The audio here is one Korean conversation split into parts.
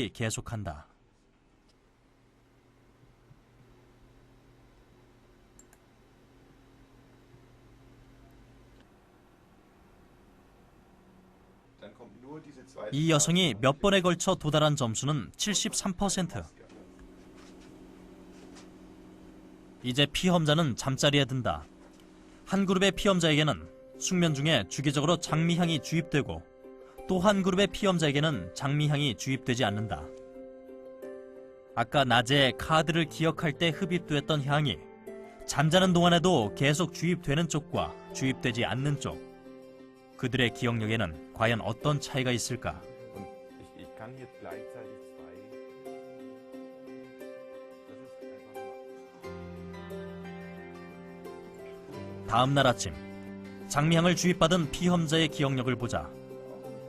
계속한다. 이 여성이 몇 번에 걸쳐 도달한 점수는 73%. 이제 피험자는 잠자리에 든다. 한 그룹의 피험자에게는 숙면 중에 주기적으로 장미향이 주입되고 또 한 그룹의 피험자에게는 장미향이 주입되지 않는다. 아까 낮에 카드를 기억할 때 흡입됐던 향이 잠자는 동안에도 계속 주입되는 쪽과 주입되지 않는 쪽, 그들의 기억력에는 과연 어떤 차이가 있을까? 다음 날 아침, 장미향을 주입받은 피험자의 기억력을 보자.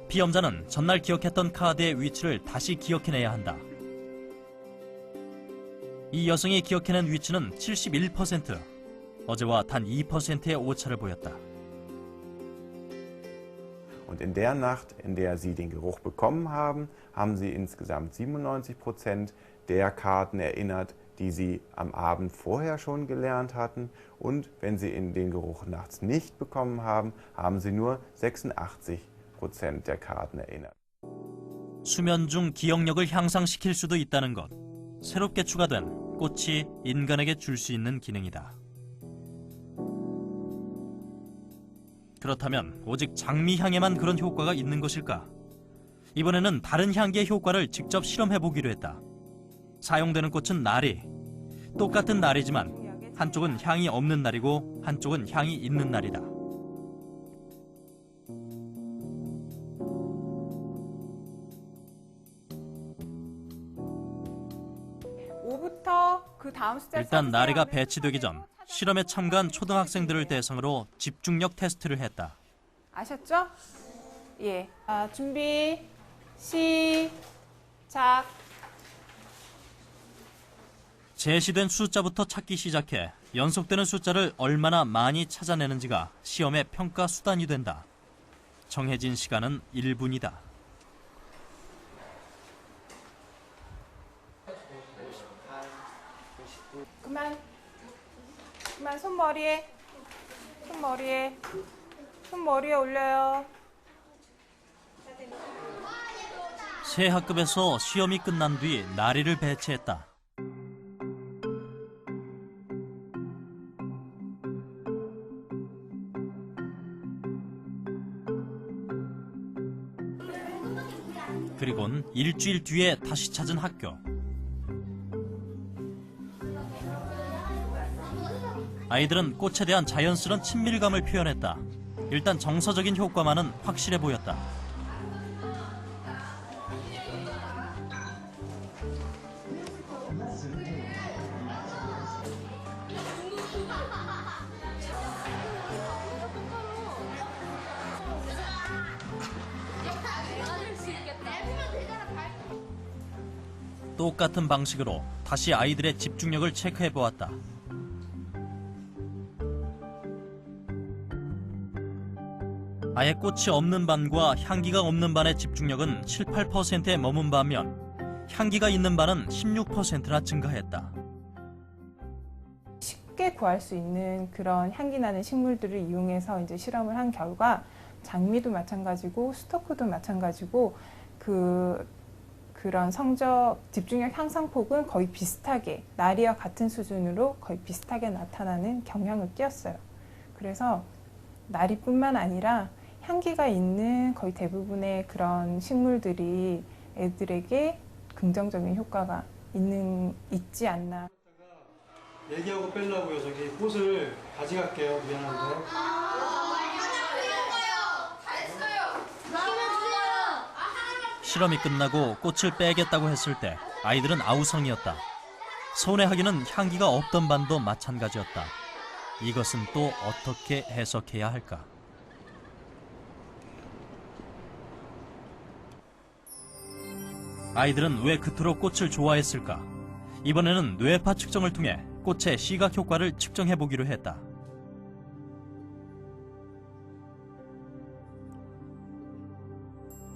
피험자는 전날 기억했던 카드의 위치를 다시 기억해내야 한다. 이 여성이 기억해낸 위치는 71%, 어제와 단 2%의 오차를 보였다. Und in der Nacht, in der Sie den Geruch bekommen haben, haben Sie insgesamt 97% der Karten erinnert, die Sie am Abend vorher schon gelernt hatten. Und wenn Sie den Geruch nachts nicht bekommen haben, haben Sie nur 86% der Karten erinnert. 수면 중 기억력을 향상시킬 수도 있다는 것. 새롭게 추가된 꽃이 인간에게 줄 수 있는 기능이다. 그렇다면 오직 장미향에만 그런 효과가 있는 것일까? 이번에는 다른 향기의 효과를 직접 실험해보기로 했다. 사용되는 꽃은 나리. 똑같은 나리지만 한쪽은 향이 없는 날이고 한쪽은 향이 있는 날이다. 일단 나리가 배치되기 전 실험에 참가한 초등학생들을 대상으로 집중력 테스트를 했다. 아셨죠? 예. 준비, 시작. 제시된 숫자부터 찾기 시작해 연속되는 숫자를 얼마나 많이 찾아내는지가 시험의 평가 수단이 된다. 정해진 시간은 1분이다. 그만 손머리에 올려요. 새 학급에서 시험이 끝난 뒤 나리를 배치했다. 그리곤 일주일 뒤에 다시 찾은 학교. 아이들은 꽃에 대한 자연스러운 친밀감을 표현했다. 일단 정서적인 효과만은 확실해 보였다. 똑같은 방식으로 다시 아이들의 집중력을 체크해 보았다. 아예 꽃이 없는 반과 향기가 없는 반의 집중력은 7, 8%에 머문 반면 향기가 있는 반은 16%나 증가했다. 쉽게 구할 수 있는 그런 향기 나는 식물들을 이용해서 이제 실험을 한 결과 장미도 마찬가지고 스토크도 마찬가지고 그런 성적 집중력 향상폭은 거의 비슷하게 나리와 같은 수준으로 거의 비슷하게 나타나는 경향을 띄었어요. 그래서 나리뿐만 아니라 향기가 있는 거의 대부분의 그런 식물들이 애들에게 긍정적인 효과가 있지 않나. 얘기하고 빼려고요. 저기 꽃을 가져갈게요. 미안한데. 실험이 끝나고 꽃을 빼겠다고 했을 때 아이들은 아우성이었다. 손해하기는 향기가 없던 반도 마찬가지였다. 이것은 또 어떻게 해석해야 할까? 아이들은 왜 그토록 꽃을 좋아했을까? 이번에는 뇌파 측정을 통해 꽃의 시각 효과를 측정해보기로 했다.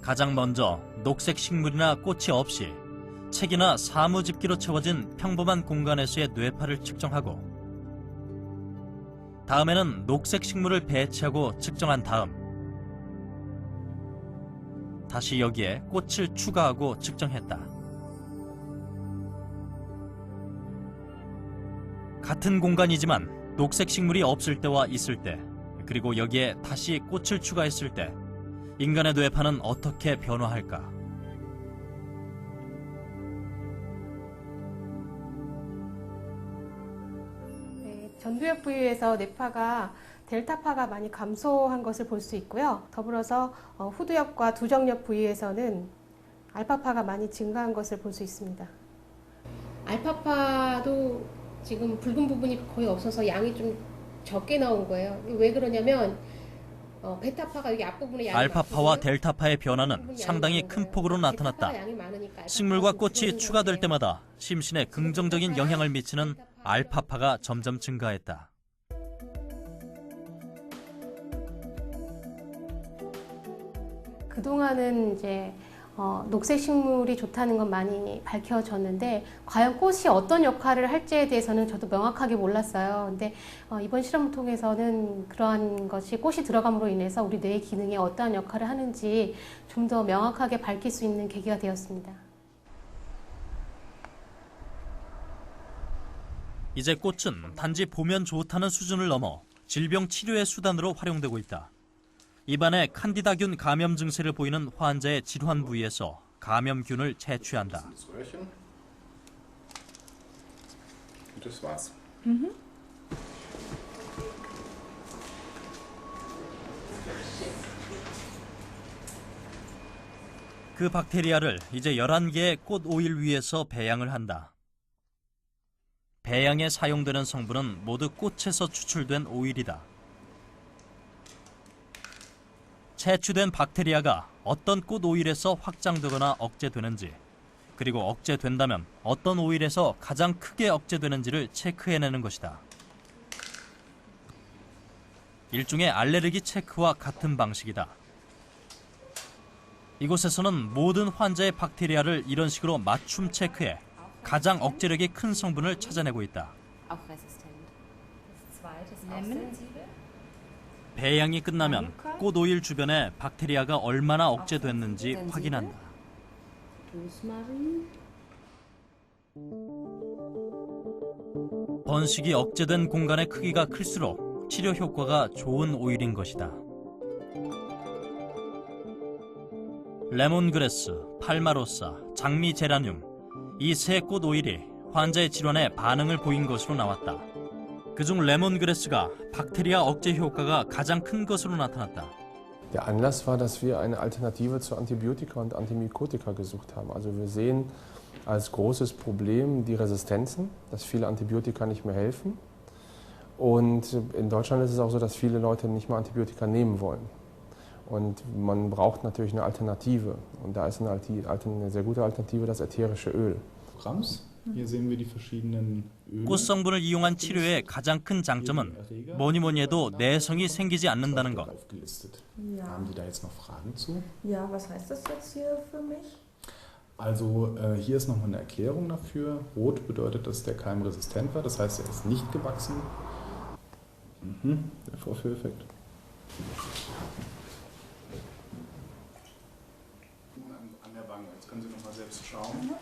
가장 먼저 녹색 식물이나 꽃이 없이 책이나 사무집기로 채워진 평범한 공간에서의 뇌파를 측정하고 다음에는 녹색 식물을 배치하고 측정한 다음 다시 여기에 꽃을 추가하고 측정했다. 같은 공간이지만 녹색 식물이 없을 때와 있을 때 그리고 여기에 다시 꽃을 추가했을 때 인간의 뇌파는 어떻게 변화할까? 전두엽 부위에서 뇌파가 델타파가 많이 감소한 것을 볼 수 있고요. 더불어서 후두엽과 두정엽 부위에서는 알파파가 많이 증가한 것을 볼 수 있습니다. 알파파도 지금 붉은 부분이 거의 없어서 양이 좀 적게 나온 거예요. 왜 그러냐면 베타파가 여기 앞부분에 양이 알파파와 많거든요. 델타파의 변화는 부분이 상당히 양이 큰 적은 폭으로 거예요. 나타났다. 베타파가 양이 많으니까 식물과 알파파가 꽃이 줄어드는 추가될 건데 때마다 심신에 긍정적인 영향을 미치는 알파파가 점점 증가했다. 그동안은 이제 녹색 식물이 좋다는 건 많이 밝혀졌는데 과연 꽃이 어떤 역할을 할지에 대해서는 저도 명확하게 몰랐어요. 근데 이번 실험을 통해서는 그러한 것이 꽃이 들어감으로 인해서 우리 뇌의 기능에 어떠한 역할을 하는지 좀 더 명확하게 밝힐 수 있는 계기가 되었습니다. 이제 꽃은 단지 보면 좋다는 수준을 넘어 질병 치료의 수단으로 활용되고 있다. 입안에 칸디다균 감염 증세를 보이는 환자의 질환 부위에서 감염균을 채취한다. 그 박테리아를 이제 11개의 꽃 오일 위에서 배양을 한다. 배양에 사용되는 성분은 모두 꽃에서 추출된 오일이다. 채취된 박테리아가 어떤 꽃 오일에서 확장되거나 억제되는지, 그리고 억제된다면 어떤 오일에서 가장 크게 억제되는지를 체크해내는 것이다. 일종의 알레르기 체크와 같은 방식이다. 이곳에서는 모든 환자의 박테리아를 이런 식으로 맞춤 체크해 가장 억제력이 큰 성분을 찾아내고 있다. 배양이 끝나면 꽃 오일 주변에 박테리아가 얼마나 억제됐는지 확인한다. 번식이 억제된 공간의 크기가 클수록 치료 효과가 좋은 오일인 것이다. 레몬그래스, 팔마로사, 장미 제라늄 이 세 꽃 오일이 환자의 질환에 반응을 보인 것으로 나왔다. 그중 레몬그래스가 박테리아 억제 효과가 가장 큰 것으로 나타났다. Der Anlass war, dass wir eine Alternative zu Antibiotika und Antimykotika gesucht haben. Also wir sehen als großes Problem die Resistenzen, dass viele Antibiotika nicht mehr helfen. Und in Deutschland ist es auch so, dass viele Leute nicht mehr Antibiotika nehmen wollen. Und man braucht natürlich eine Alternative. Und da ist eine sehr gute Alternative das ätherische Öl. Hier sehen wir die verschiedenen Öle. 꽃 성분을 이용한 치료의 가장 큰 장점은 뭐니 해도 내성이 생기지 않는다는 것. Aufgelistet. Ja. Haben Sie da jetzt noch Fragen zu? Ja, was heißt das jetzt hier für mich? Also hier ist nochmal eine Erklärung dafür. Rot bedeutet, dass der Keim resistent war, das heißt, er ist nicht gewachsen. Der Vorführeffekt. An der Wange, jetzt können Sie nochmal selbst schauen.